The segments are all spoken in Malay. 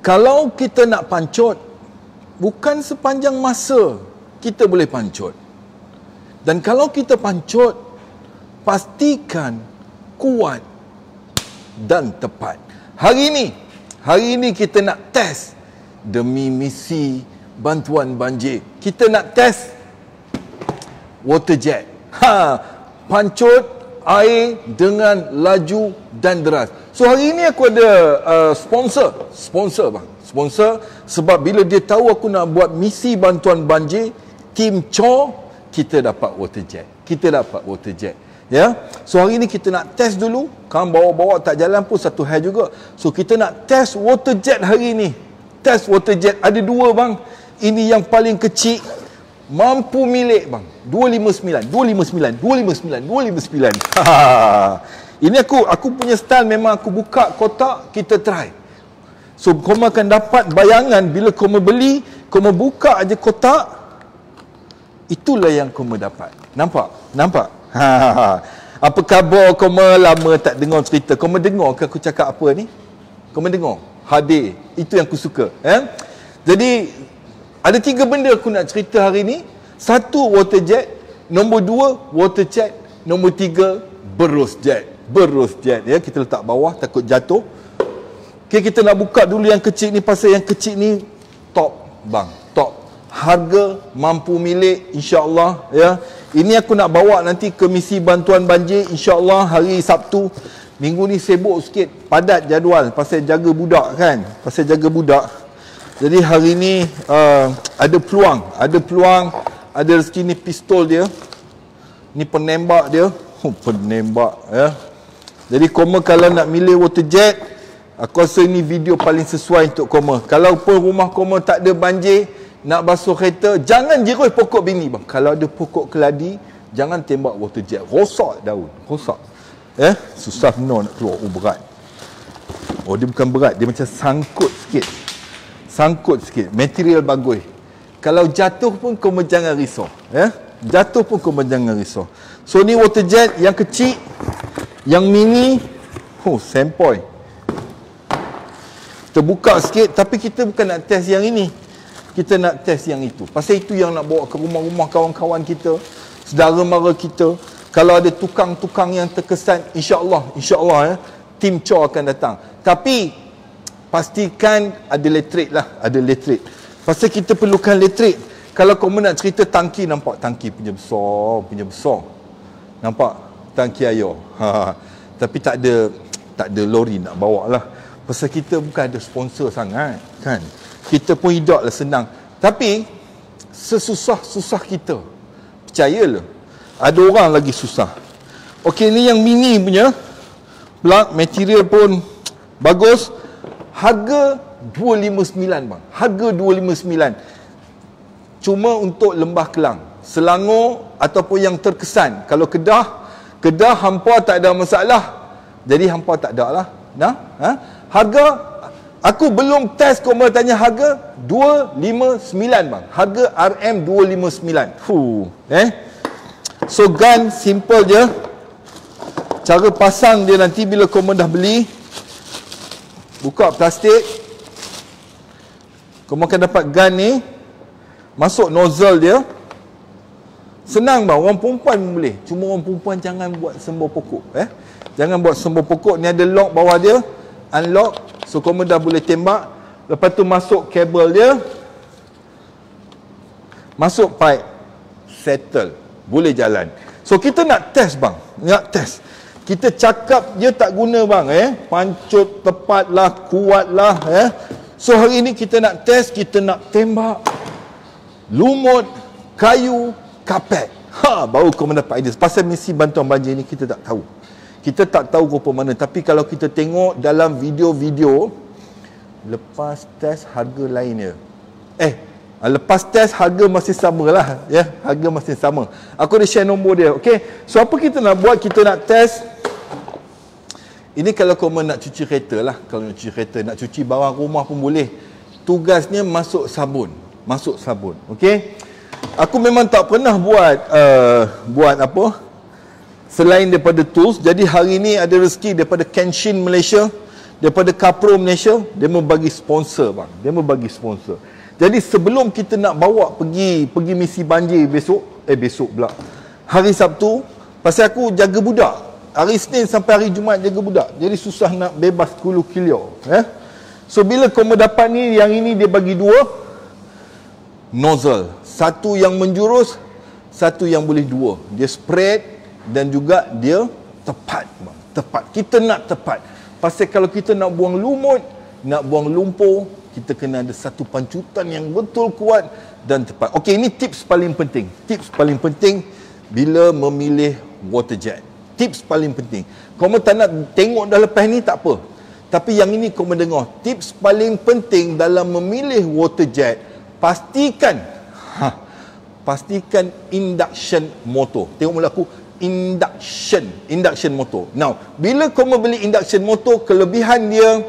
Kalau kita nak pancut, bukan sepanjang masa kita boleh pancut. Dan kalau kita pancut, pastikan kuat dan tepat. Hari ini kita nak test demi misi bantuan banjir. Kita nak test water jet. Pancut air dengan laju dan deras. So hari ini aku ada sponsor bang. Sponsor sebab bila dia tahu aku nak buat misi bantuan banjir, tim COR, kita dapat water jet. Ya. So hari ni kita nak test dulu. Kan bawa-bawa tak jalan pun satu hal juga. So kita nak test water jet hari ni. Test water jet ada dua bang. Ini yang paling kecil, mampu milik bang. 259. Ini aku punya style, memang aku buka kotak, kita try. So kamu akan dapat bayangan bila kamu beli, kamu buka aja kotak, itulah yang kamu dapat. Nampak? Apa khabar kamu? Lama tak dengar cerita. Kamu dengar ke aku cakap apa ni? Kamu dengar? Hadir. Itu yang aku suka. Jadi ada 3 benda aku nak cerita hari ni. 1, water jet. Nombor 2, water jet. Nombor 3, berus jet. Ya, kita letak bawah takut jatuh. Okay, kita nak buka dulu yang kecil ni. Pasal yang kecil ni top bang, top. Harga mampu milik, insya-Allah ya. Ini aku nak bawa nanti ke misi bantuan banjir, insya-Allah hari Sabtu. Minggu ni sibuk sikit, padat jadual pasal jaga budak kan. Jadi hari ni ada peluang, ada rezeki. Ni pistol dia. Ni penembak dia. Penembak ya. Jadi koma kalau nak milih water jet, aku rasa ini video paling sesuai untuk koma. Kalau pun rumah koma tak ada banjir, nak basuh kereta, jangan jeruh pokok bini bang. Kalau ada pokok keladi, jangan tembak water jet. Rosak daun, rosak. Susah nak keluar. Berat. Dia bukan berat, dia macam sangkut sikit. Material bagus. Kalau jatuh pun kau jangan risau. So ni water jet yang kecil, yang mini. Sempoi. Kita buka sikit, tapi kita bukan nak test yang ini. Kita nak test yang itu. Pasal itu yang nak bawa ke rumah-rumah kawan-kawan kita, saudara mara kita. Kalau ada tukang-tukang yang terkesan, insya-Allah tim COR akan datang. Tapi pastikan ada elektrik lah, Pasal kita perlukan elektrik. Kalau kamu nak cerita tangki, nampak tangki punya besar. Nampak tangki air. Tapi tak ada lori nak bawa lah. Pasal kita bukan ada sponsor sangat kan. Kita pun hiduplah senang. Tapi sesusah-susah kita, percayalah, ada orang lagi susah. Okey, ni yang mini punya plug, material pun bagus. Harga 259 bang. Harga 259. Cuma untuk Lembah Kelang, Selangor ataupun yang terkesan. Kalau Kedah hampa tak ada masalah. Jadi hampa tak ada lah. Harga aku belum test, kau mau tanya harga 259 bang. Harga RM 259. So gun simple je. Cara pasang dia nanti bila kau dah beli, buka plastik. Kau akan dapat gun ni. Masuk nozzle dia. Senang bang, orang perempuan pun boleh. Cuma orang perempuan jangan buat sembur pokok. Jangan buat sembur pokok. Ni ada lock bawah dia. Unlock. So kamu dah boleh tembak. Lepas tu masuk kabel dia, masuk pipe, settle, boleh jalan. So kita nak test bang, kita cakap dia tak guna bang. Pancut tepat lah, kuat lah. So hari ni kita nak test, kita nak tembak lumut, kayu, kapet. Baru kau mendapat idea. Pasal misi bantuan banjir ni kita tak tahu. Kita tak tahu rupa mana. Tapi kalau kita tengok dalam video-video, lepas test harga lain dia. Lepas test harga masih sama lah. Harga masih sama. Aku ada share nombor dia. Okay. So apa kita nak buat? Kita nak test. Ini kalau kau nak cuci kereta lah. Kalau nak cuci kereta, nak cuci barang rumah pun boleh. Tugasnya masuk sabun. Okay. Aku memang tak pernah buat selain daripada tools. Jadi hari ni ada rezeki daripada Kenshin Malaysia. daripada Kapro Malaysia, dia mau bagi sponsor bang. Dia mau bagi sponsor. Jadi sebelum kita nak bawa pergi misi banjir besok pula, hari Sabtu, pasal aku jaga budak. Hari Isnin sampai hari Jumaat jaga budak. Jadi susah nak bebas kulu kilio. So bila kau mendapat ni, yang ini dia bagi dua nozzle. Satu yang menjurus, satu yang boleh dua. Dia spread dan juga dia tepat bang. Tepat. Kita nak tepat. Pasal kalau kita nak buang lumut, nak buang lumpur, kita kena ada satu pancutan yang betul kuat dan tepat. Okey, ini tips paling penting. Tips paling penting bila memilih water jet. Tips paling penting. Kamu tak nak tengok dah lepas ni tak apa. Tapi yang ini kau mendengar. Tips paling penting dalam memilih water jet, pastikan induction motor. Tengok mula aku, induction motor. Now, bila kau beli induction motor, kelebihan dia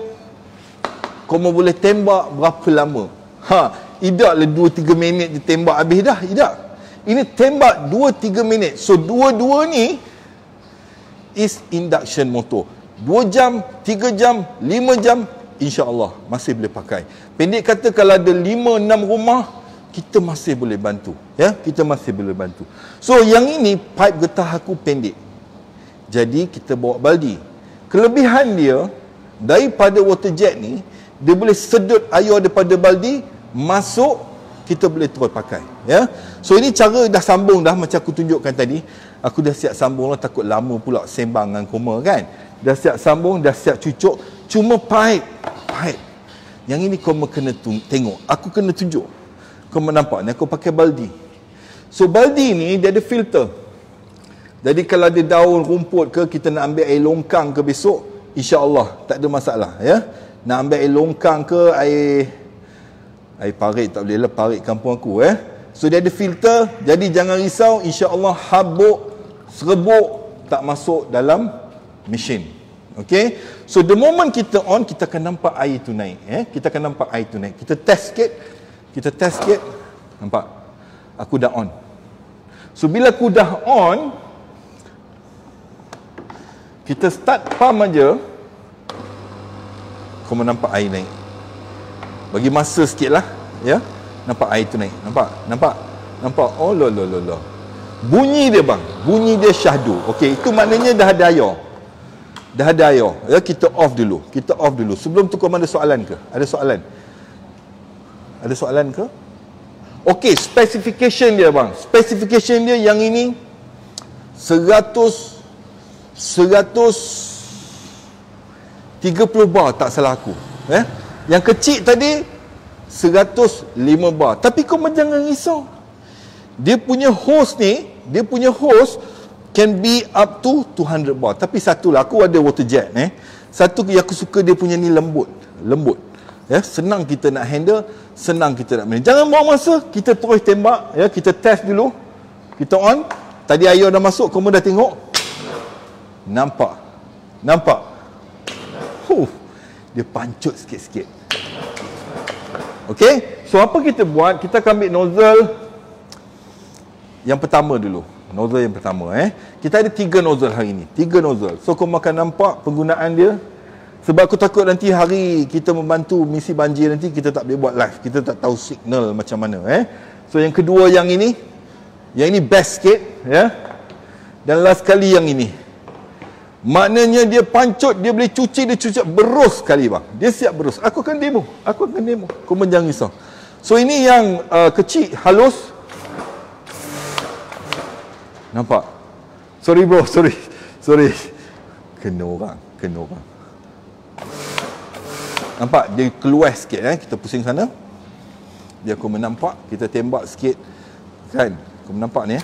kau boleh tembak berapa lama. Idaklah 2-3 minit dia tembak habis dah. Tidak. Ini tembak 2-3 minit. So dua-dua ni is induction motor. 2 jam, 3 jam, 5 jam, insya-Allah masih boleh pakai. Pendek kata, kalau ada 5-6 rumah, kita masih boleh bantu. Ya, kita masih boleh bantu. So yang ini pipe getah aku pendek. Jadi kita bawa baldi. Kelebihan dia daripada water jet ni, dia boleh sedut air daripada baldi masuk, kita boleh terus pakai. Ya. So ini cara dah sambung dah, macam aku tunjukkan tadi. Aku dah siap sambung lah, takut lama pula sembang dengan koma kan. Dah siap sambung, dah siap cucuk. Cuma pipe. Yang ini kau kena tengok. Aku kena tunjuk. Kau nampak ni, aku pakai baldi. So baldi ni dia ada filter. Jadi kalau ada daun rumput ke, kita nak ambil air longkang ke besok, insya-Allah tak ada masalah ya. Nak ambil air longkang ke air parit tak boleh lah, parit kampung aku So dia ada filter, jadi jangan risau, insya-Allah habuk, serebuk tak masuk dalam mesin. Okey. So the moment kita on, kita akan nampak air tu naik Kita akan nampak air tu naik. Kita test sikit. Nampak? Aku dah on. So bila aku dah on, kita start pump aja, kau nampak air naik. Bagi masa sikit lah ya. Nampak air tu naik. Nampak. Oh lo. Bunyi dia bang, bunyi dia syahdu. Okey, itu maknanya dah ada air. Ya, kita off dulu. Sebelum tu kau ada soalan ke? Ada soalan ke? Okey, specification dia bang. Specification dia yang ini 130 bar tak salah aku. Yang kecil tadi 105 bar. Tapi kau jangan risau. Dia punya hose can be up to 200 bar. Tapi satu lah, aku ada water jet Satu yang aku suka, dia punya ni lembut. Ya, senang kita nak handle, senang kita nak main. Jangan buang masa, kita terus tembak ya, kita test dulu. Kita on. Tadi air dah masuk, kamu dah tengok. Nampak. Dia pancut sikit-sikit. Okey, so apa kita buat? Kita akan ambil nozzle yang pertama dulu. Kita ada 3 nozzle hari ni. 3 nozzle. So kau akan nampak penggunaan dia. Sebab aku takut nanti hari kita membantu misi banjir, nanti kita tak boleh buat live. Kita tak tahu signal macam mana. So yang kedua yang ini. Yang ini best sikit ya. Dan last kali yang ini. Maknanya dia pancut, dia boleh cuci, berus sekali bang. Dia siap berus. Aku akan demo. Kau jangan risau. So ini yang kecil, halus. Nampak? Sorry bro, sorry. Kena orang. Nampak? Dia keluar sikit kita pusing sana. Dia aku menampak, kita tembak sikit. Kan? Kau menampak ni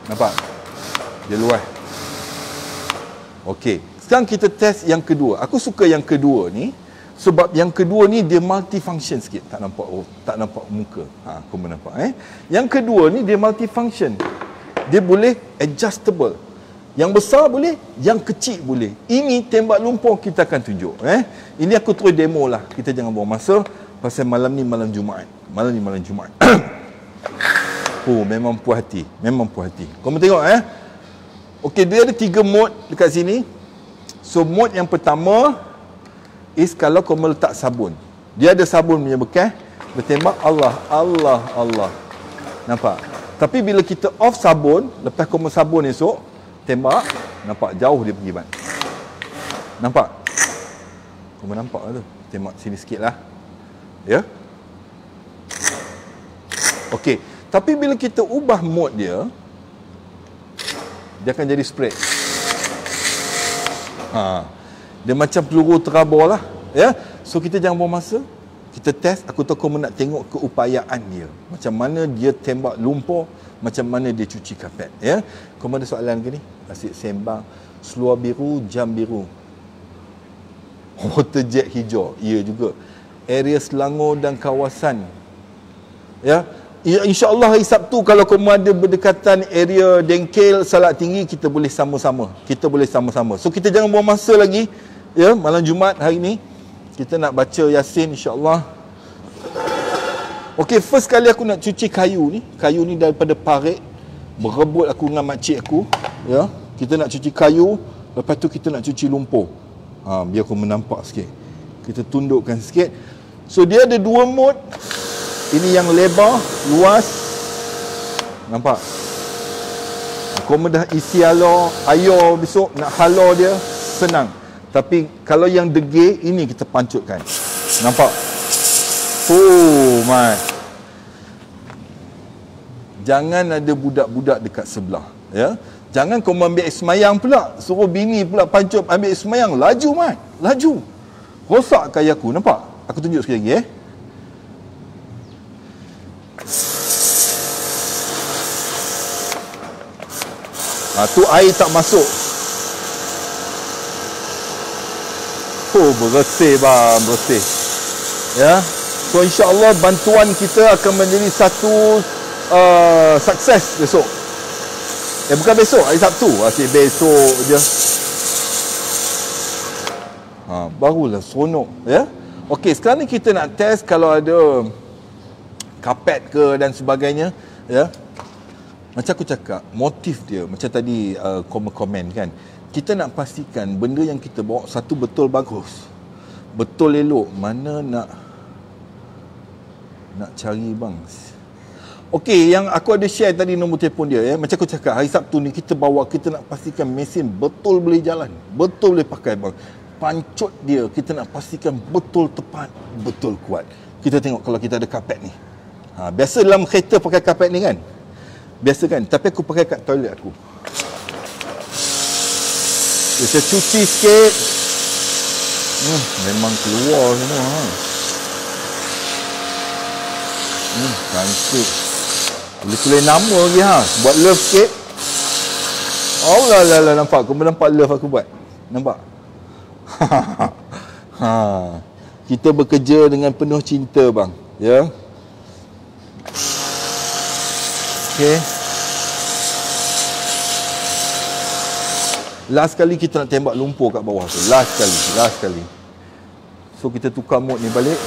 Nampak? Dia luar. Okey. Sekarang kita test yang kedua. Aku suka yang kedua ni sebab yang kedua ni dia multifunction sikit. Tak nampak muka. Kau menampak Yang kedua ni dia multifunction. Dia boleh adjustable. Yang besar boleh, yang kecil boleh. Ini tembak lumpur kita akan tunjuk. Ini aku terus demo lah. Kita jangan buang masa. Pasal malam ni malam Jumaat. Oh, memang puas hati. Kau tengok Okey, dia ada 3 mode dekat sini. So mode yang pertama is kalau kau meletak sabun. Dia ada sabun punya bekas, dia tembak Allah, Allah, Allah. Nampak? Tapi bila kita off sabun, lepas kau sabun esok, tembak, nampak jauh dia pergi, bang. Nampak? Kau nampak lah tu. Tembak sini sikit lah. Ya? Okey. Tapi bila kita ubah mode dia, dia akan jadi spread. Dia macam peluru terabur lah. Ya? So kita jangan buang masa. Kita test. Aku tahu kau nak tengok keupayaan dia. Macam mana dia tembak lumpur, macam mana dia cuci kapet. Ya? Kau ada soalan ke ni? Asyik sembang. Seluar biru, jam biru. Water jet hijau. Ya juga. Area Selangor dan kawasan. Ya? InsyaAllah hari Sabtu kalau kamu ada berdekatan area Dengkel, Salak Tinggi, kita boleh sama-sama. Kita boleh sama-sama. So kita jangan buang masa lagi. Ya, malam Jumaat hari ni kita nak baca Yasin insyaAllah. Okey, first kali aku nak cuci kayu ni. Kayu ni daripada parit. Berebut aku dengan makcik aku. Ya, kita nak cuci kayu. Lepas tu kita nak cuci lumpur. Biar aku menampak sikit. Kita tundukkan sikit. So dia ada dua mode. Ini yang lebar, luas. Nampak? Kau dah isi air besok, nak halau dia, senang. Tapi kalau yang degil, ini kita pancutkan. Nampak? Oh, my. Jangan ada budak-budak dekat sebelah. Ya? Jangan kau ambil semayang pula. Suruh bini pula pancut ambil semayang. Laju, man. Laju. Rosak kaya aku. Nampak? Aku tunjuk sekali lagi, tu air tak masuk. Oh, bersih bang, bersih. Ya. So insya-Allah bantuan kita akan menjadi satu sukses besok. Bukan besok, hari Sabtu. Asyik besok je. Barulah seronok, ya. Okey, sekarang ni kita nak test kalau ada kapet ke dan sebagainya, ya. Macam aku cakap, motif dia macam tadi komen kan. Kita nak pastikan benda yang kita bawa satu betul bagus, betul elok. Mana nak cari bang. Okey, yang aku ada share tadi nombor telefon dia, ya. Macam aku cakap, hari Sabtu ni kita bawa, kita nak pastikan mesin betul boleh jalan, betul boleh pakai bang. Pancut dia kita nak pastikan betul tepat, betul kuat. Kita tengok kalau kita ada kapet ni. Biasa dalam kereta pakai kapet ni kan. Biasa kan, tapi aku pakai kat toilet aku. Kita cuci sikit. Memang keluar semua. Cantik. Boleh tulis nama lagi Buat love sikit. Oh lah, nampak. Kau nampak love aku buat. Nampak? Kita bekerja dengan penuh cinta bang. Ya. Okay. Last kali kita nak tembak lumpur kat bawah tu. Last kali. So kita tukar mode ni balik.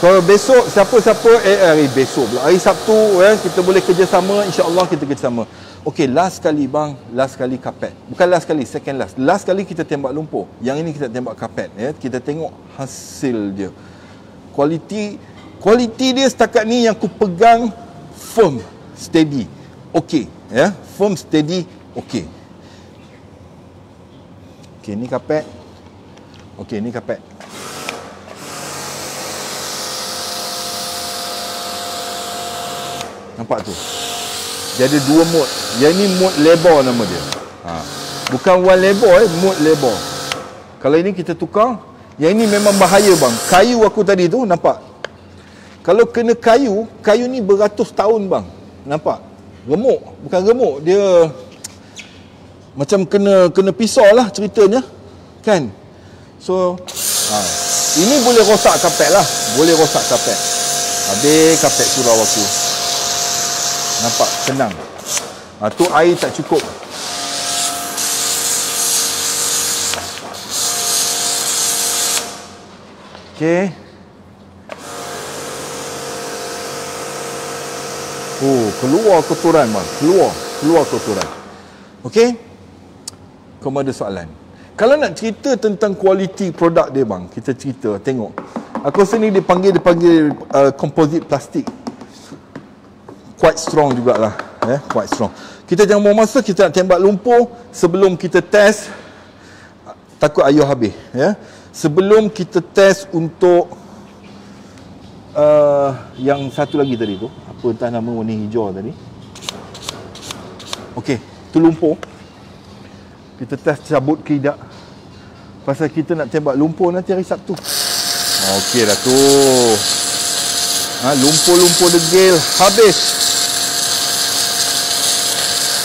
So besok siapa-siapa besok pula hari Sabtu kita boleh kerjasama, insya-Allah kita kerjasama. Okey, last kali bang, last kali kapet. Bukan last kali, second last. Last kali kita tembak lumpur. Yang ini kita tembak kapet, ya. Kita tengok hasil dia. Kualiti dia setakat ni yang aku pegang firm, steady. Okey, ya. Firm, steady, okey. Okey, ni kapet. Okey, ni kapet. Nampak tu? Dia ada dua mode. Yang ni mode lebar nama dia. Bukan one lebar, mode lebar. Kalau ini kita tukar, yang ini memang bahaya bang. Kayu aku tadi tu, nampak? Kalau kena kayu ni beratus tahun bang. Nampak? Remuk. Bukan remuk, dia macam kena pisau lah ceritanya. Kan? So, ini boleh rosak kapet lah. Boleh rosak kapet. Habis kapet surau aku. Nampak? Senang. Tu air tak cukup. Okey. Keluar kotoran bang. Keluar kotoran. Okey. Kau ada soalan? Kalau nak cerita tentang kualiti produk dia bang, kita cerita, tengok. Aku rasa ni dia panggil composite plastik. Quite strong jugalah, quite strong. Kita jangan buang masa, kita nak tembak lumpur sebelum kita test. Takut ayuh habis, ya. Sebelum kita test untuk yang satu lagi tadi tu, apa entah nama warna hijau tadi. Okey, tu lumpur. Kita test cabut ke tidak. Pasal kita nak tembak lumpur nanti hari Sabtu. Okey dah tu. Lumpur-lumpur degil habis.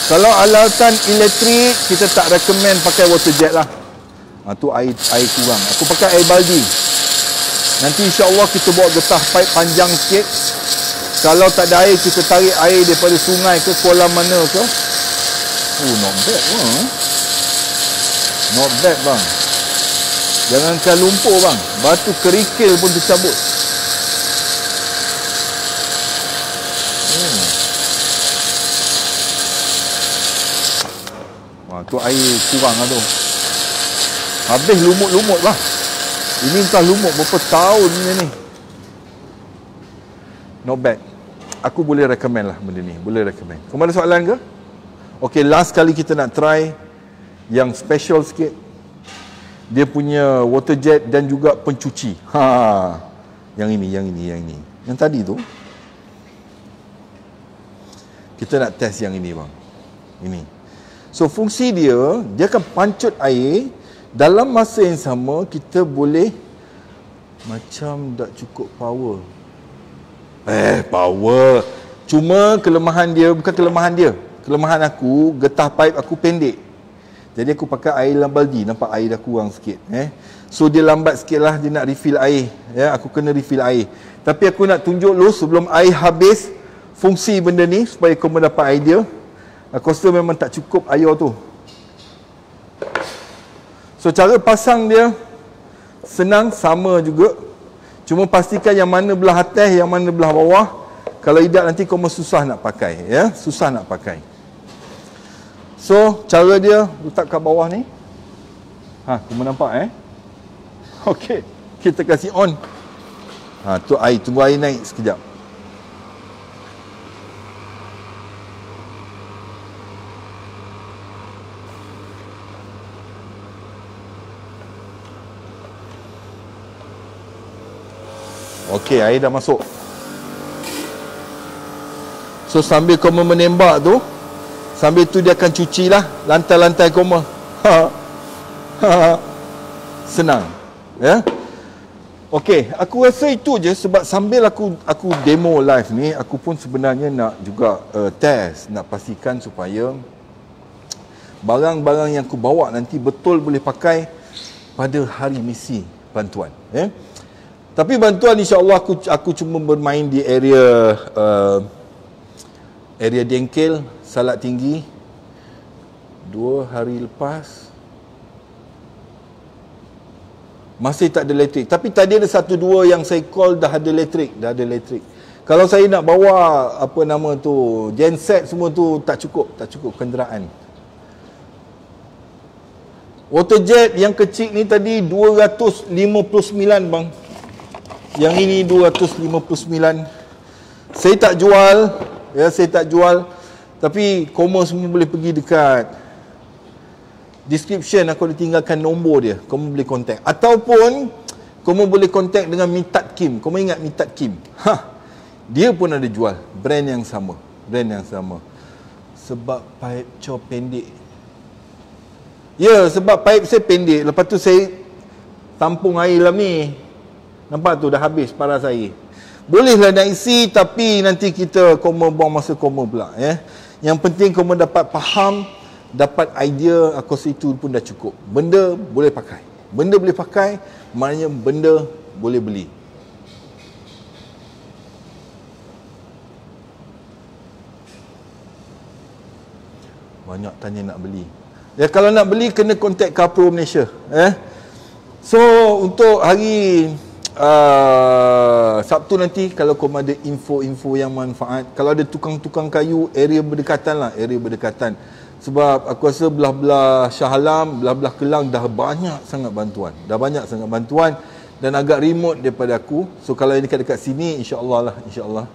Kalau alatan elektrik, kita tak recommend pakai water jet lah. Tu air kurang. Aku pakai air baldi. Nanti insya-Allah kita bawa getah pipe panjang sikit. Kalau tak ada air, kita tarik air daripada sungai ke kolam mana ke. Not bad bang. Not bad bang. Jangankan lumpur bang, batu kerikil pun tercabut. Tu air kurang lah tu. Habis lumut-lumut bang. Ini entah lumut berapa tahun ni. Not bad. Aku boleh recommend lah benda ni. Boleh recommend. Kau ada soalan ke? Okay, last kali kita nak try yang special sikit. Dia punya water jet dan juga pencuci. Yang ini. Yang tadi tu. Kita nak test yang ini bang. Ini. So fungsi dia akan pancut air. Dalam masa yang sama, kita boleh macam tak cukup power. Power. Cuma kelemahan dia, bukan kelemahan dia. Kelemahan aku, getah pipe aku pendek. Jadi aku pakai air dalam baldi. Nampak air dah kurang sikit. So dia lambat sikit lah, dia nak refill air. Aku kena refill air. Tapi aku nak tunjuk lu sebelum air habis, fungsi benda ni, supaya kau mendapat idea. Aku rasa memang tak cukup air tu. So cara pasang dia senang, sama juga. Cuma pastikan yang mana belah atas, yang mana belah bawah. Kalau tidak nanti kau susah nak pakai, ya. Susah nak pakai. So cara dia letak kat bawah ni. Kau nampak Okey, kita kasih on. Tu air, tunggu air naik sekejap. Okey, air dah masuk. So sambil koma menembak tu, sambil tu dia akan cuci lah lantai-lantai koma. Senang. Ya. Okey, aku rasa itu je sebab sambil aku demo live ni, aku pun sebenarnya nak juga test, nak pastikan supaya barang-barang yang aku bawa nanti betul boleh pakai pada hari misi bantuan. Tapi bantuan insya-Allah aku cuma bermain di area Dengkel, Salak Tinggi. 2 hari lepas masih tak ada elektrik. Tapi tadi ada 1-2 yang saya call dah ada elektrik, Kalau saya nak bawa apa nama tu, genset semua tu tak cukup kenderaan. Water jet yang kecil ni tadi 259 bang. Yang ini 259. Saya tak jual. Tapi koma semua boleh pergi dekat description, aku ada tinggalkan nombor dia. Koma boleh contact. Ataupun koma boleh contact dengan Mitat Kim. Koma ingat Mitat Kim? Dia pun ada jual brand yang sama. Sebab pipe cor pendek. Ya, sebab pipe saya pendek. Lepas tu saya tampung air dalam ni. Nampak tu dah habis paras air. Bolehlah nak isi, tapi nanti kita koma buang masa koma pula. Yang penting koma dapat faham, dapat idea, aku rasa itu pun dah cukup. Benda boleh pakai. Maknanya benda boleh beli. Banyak tanya nak beli. Ya, kalau nak beli kena contact Kapro Malaysia. So untuk hari Sabtu nanti, kalau kau ada info-info yang manfaat, kalau ada tukang-tukang kayu area berdekatan, Sebab aku rasa belah-belah Shah Alam, belah-belah Kelang dah banyak sangat bantuan. Dan agak remote daripada aku. So kalau yang dekat-dekat sini, insya-Allah lah, insya-Allah.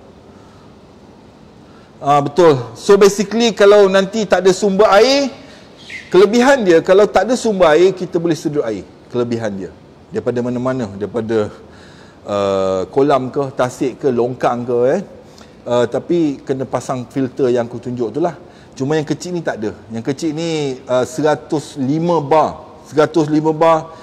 Betul. So basically kalau nanti tak ada sumber air, kelebihan dia kalau tak ada sumber air, kita boleh sedut air. Kelebihan dia. Daripada mana-mana, daripada kolam ke, tasik ke, longkang ke tapi kena pasang filter yang aku tunjuk tu lah. Cuma yang kecil ni tak ada. Yang kecil ni 105 bar. 105 bar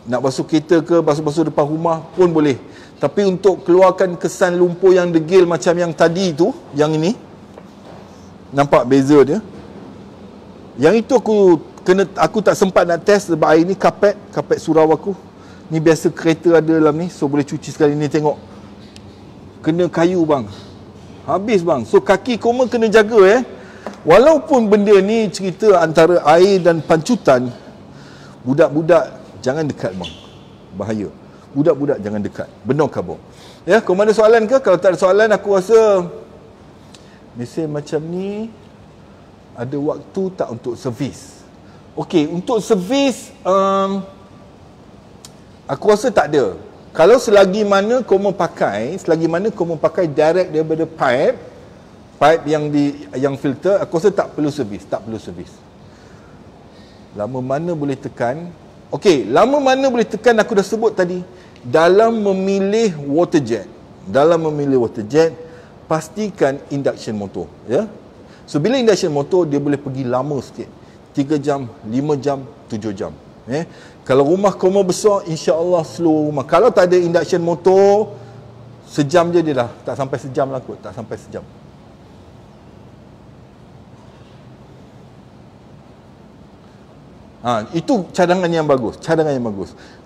nak basuh kereta ke, basuh-basuh depan rumah pun boleh. Tapi untuk keluarkan kesan lumpur yang degil macam yang tadi tu, yang ini, nampak beza dia. Yang itu aku tak sempat nak test sebab air ni kapet surau aku. Ni biasa kereta ada dalam ni, so boleh cuci sekali ni. Tengok, kena kayu bang, habis bang. So kaki koma kena jaga Walaupun benda ni cerita antara air dan pancutan, budak-budak jangan dekat bang, bahaya. Budak-budak jangan dekat, benar kabur. Ya, kau ada soalan ke? Kalau tak ada soalan, aku rasa mesin macam ni ada waktu tak untuk servis? Okey, untuk servis aku rasa tak ada. Kalau selagi mana kau mau pakai direct daripada pipe yang filter, aku rasa tak perlu servis. Lama mana boleh tekan? Okey, lama mana boleh tekan aku dah sebut tadi. Dalam memilih water jet, pastikan induction motor, ya. So bila induction motor, dia boleh pergi lama sikit, 3 jam, 5 jam, 7 jam. Kalau rumah kau besar, insya-Allah slow rumah. Kalau tak ada induction motor, sejam je dia dah, tak sampai sejam lah kot, tak sampai sejam. Itu cadangan yang bagus.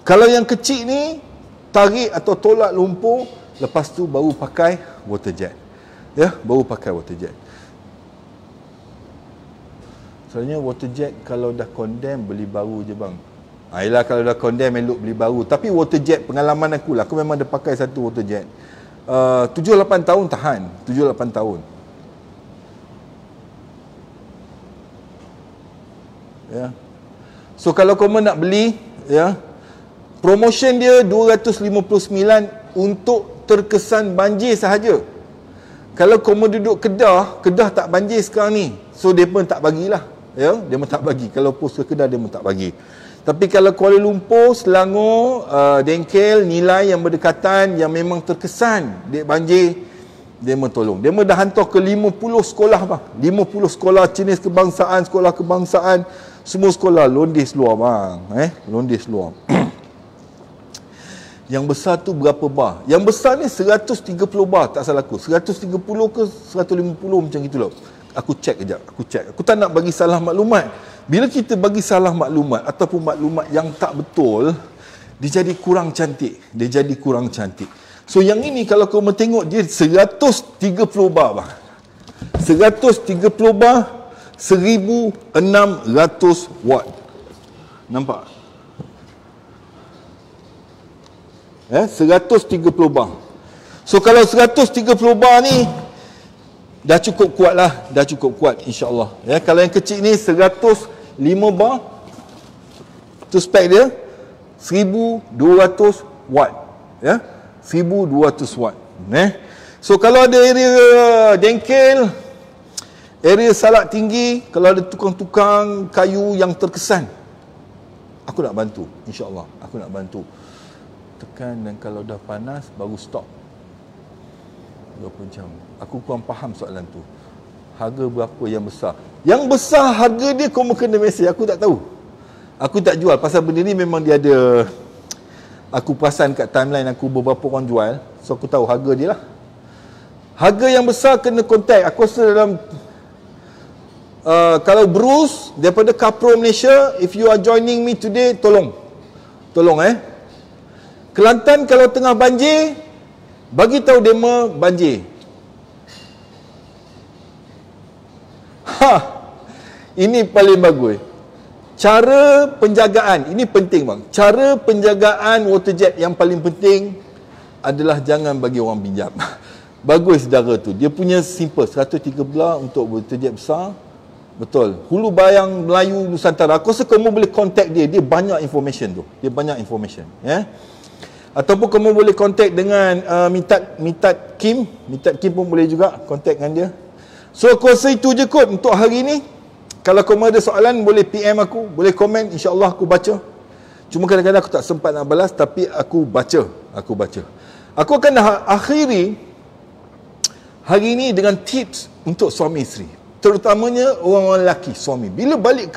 Kalau yang kecil ni, tarik atau tolak lumpur, lepas tu baru pakai water jet. Ya, baru pakai water jet. Soalnya water jet kalau dah condemn, beli baru je bang. Yelah, kalau dah condemn, elok beli baru. Tapi water jet, pengalaman aku lah, aku memang dah pakai satu water jet. 7-8 tahun tahan. 7-8 tahun. Ya. So kalau korang nak beli, ya, promotion dia 259 untuk terkesan banjir sahaja. Kalau korang duduk Kedah tak banjir sekarang ni, so dia pun tak bagilah, ya, dia pun tak bagi. Kalau post ke Kedah, dia pun tak bagi. Tapi kalau Kuala Lumpur, Selangor, Dengkel, Nilai yang berdekatan, yang memang terkesan dek banjir, dia pun tolong. Dia pun dah hantar ke 50 sekolah bang. 50 sekolah jenis kebangsaan, sekolah kebangsaan, semua sekolah londes luar bang. Londes luar. Yang besar tu berapa bar? Yang besar ni 130 bar, tak salah aku. 130 ke 150 macam itulah. Aku check kejap, Aku tak nak bagi salah maklumat. Bila kita bagi salah maklumat ataupun maklumat yang tak betul, dia jadi kurang cantik. So yang ini kalau kau tengok, dia 130 bar bang. 130 bar, 1600 watt. Nampak? 130 bar. So kalau 130 bar ni dah cukup kuat lah, insya-Allah. Ya, kalau yang kecil ni 105 bar, tu spek dia 1200 watt. Ya, 1200 watt. So kalau ada area Dengkel, area Salak Tinggi, kalau ada tukang-tukang kayu yang terkesan, aku nak bantu, insya-Allah. Aku nak bantu. Tekan, dan kalau dah panas baru stop. Berapa jam? Aku kurang faham soalan tu. Harga berapa yang besar? Yang besar harga dia kau kena mesej. Aku tak tahu. Aku tak jual. Pasal benda ni memang dia ada, aku perasan kat timeline aku beberapa orang jual. So aku tahu harga dia lah. Harga yang besar kena contact. Aku rasa dalam kalau Bruce daripada Kapro Malaysia, if you are joining me today, tolong Kelantan kalau tengah banjir, bagi tahu demo banjir. Ini paling bagus. Cara penjagaan, ini penting bang. Cara penjagaan water jet yang paling penting adalah jangan bagi orang pinjam. Bagus saudara tu. Dia punya simple 113 untuk berterjek besar. Betul. Hulu Bayang Melayu Nusantara. Aku rasa kamu boleh contact dia. Dia banyak information tu. Dia banyak information. Ya. Ataupun kamu boleh contact dengan Mitat Kim. Mitat Kim pun boleh juga contact dengan dia. So aku rasa itu je kot untuk hari ni. Kalau kamu ada soalan boleh PM aku. Boleh komen. InsyaAllah aku baca. Cuma kadang-kadang aku tak sempat nak balas. Tapi aku baca. Aku akan akhiri hari ini dengan tips untuk suami isteri. Terutamanya orang-orang lelaki, suami. Bila balik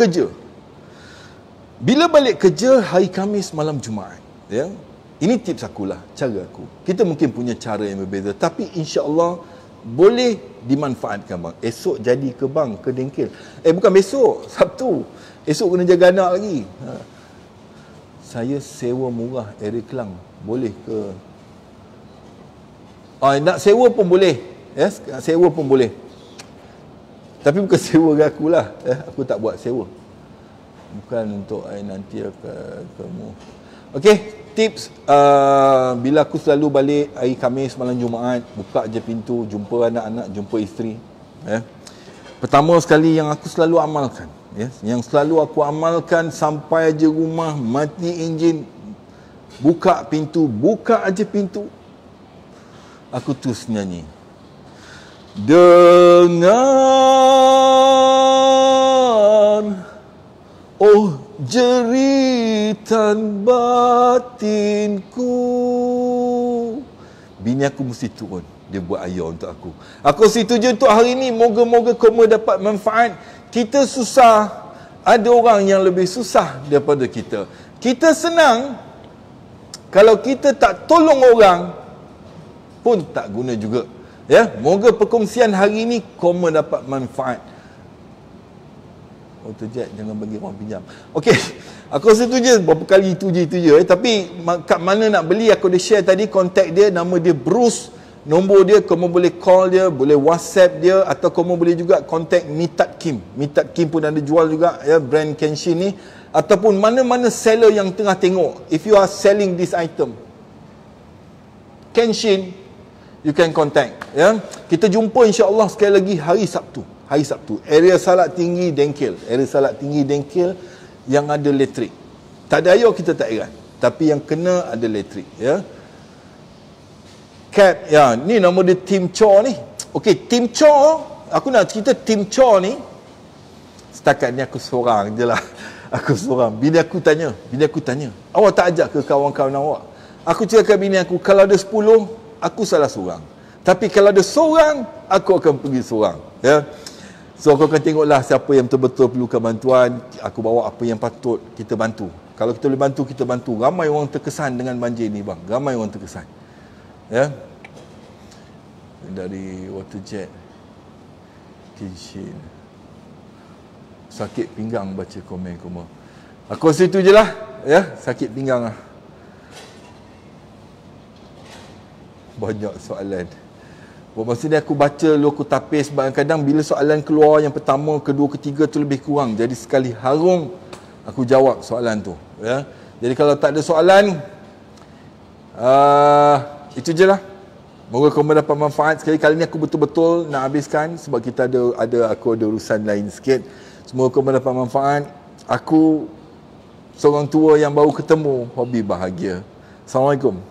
kerja hari Khamis malam Jumaat, ya. Ini tips akulah, cara aku. Kita mungkin punya cara yang berbeza, tapi insya-Allah boleh dimanfaatkan bang. Esok jadi ke bang, ke dengkel. Bukan besok, Sabtu. Esok kena jaga anak lagi. Saya sewa murah area Kelang. Boleh ke? Nak sewa pun boleh. Yes, nak sewa pun boleh. Tapi bukan sewa ke aku lah. Aku tak buat sewa. Bukan untuk nanti kamu. Okey, tips. Bila aku selalu balik hari Khamis malam Jumaat, buka je pintu, jumpa anak-anak, jumpa isteri. Pertama sekali yang aku selalu amalkan. Yang selalu aku amalkan sampai je rumah, mati enjin, buka aje pintu. Aku terus nyanyi. Dengar, oh jeritan batinku. Bini aku mesti turun. Dia buat ayah untuk aku. Aku situ je untuk hari ni. Moga-moga kamu dapat manfaat. Kita susah, ada orang yang lebih susah daripada kita. Kita senang, kalau kita tak tolong orang pun tak guna juga. Ya, moga perkongsian hari ini kamu dapat manfaat. Autojet jangan bagi orang pinjam. Okey, aku rasa tu je, berapa kali itu je. Tapi kat mana nak beli aku dah share tadi, contact dia, nama dia Bruce. Nombor dia, kamu boleh call dia, boleh WhatsApp dia, atau kamu boleh juga contact Mitat Kim. Mitat Kim pun ada jual juga, ya, brand Kenshin ni. Ataupun mana-mana seller yang tengah tengok, if you are selling this item, Kenshin, you can contact. Ya, kita jumpa insya-Allah sekali lagi hari Sabtu. Area Salak Tinggi Dengkel. Yang ada elektrik. Tak ada air kita tak heran. Tapi yang kena ada elektrik. Ya. Cat, ya, ni nama dia Tim Cho ni. Okey, Tim Cho, aku nak cerita Tim Cho ni. Setakat ni aku seorang je lah. Aku seorang. Bini aku tanya, awak tak ajak ke kawan-kawan awak? Aku cakap bini aku, kalau ada 10, aku salah seorang. Tapi kalau ada seorang, aku akan pergi seorang. Ya. So kau akan tengoklah siapa yang betul-betul perlukan bantuan. Aku bawa apa yang patut kita bantu. Kalau kita boleh bantu, kita bantu. Ramai orang terkesan dengan banjir ni bang. Ramai orang terkesan. Ya. Dari Waterjet Kenshin. Sakit pinggang baca komen kamu. Aku rasa itu je lah. Ya, sakit pinggang lah. Banyak soalan. Maksudnya aku baca lalu aku tapis. Kadang-kadang bila soalan keluar yang pertama, kedua, ketiga tu lebih kurang. Jadi sekali harung aku jawab soalan tu. Ya. Jadi kalau tak ada soalan, itu je lah. Moga kamu dapat manfaat. Sekali kali ni aku betul-betul nak habiskan sebab kita aku ada urusan lain sikit. Semoga kamu dapat manfaat. Aku seorang tua yang baru ketemu, hobi bahagia. Assalamualaikum.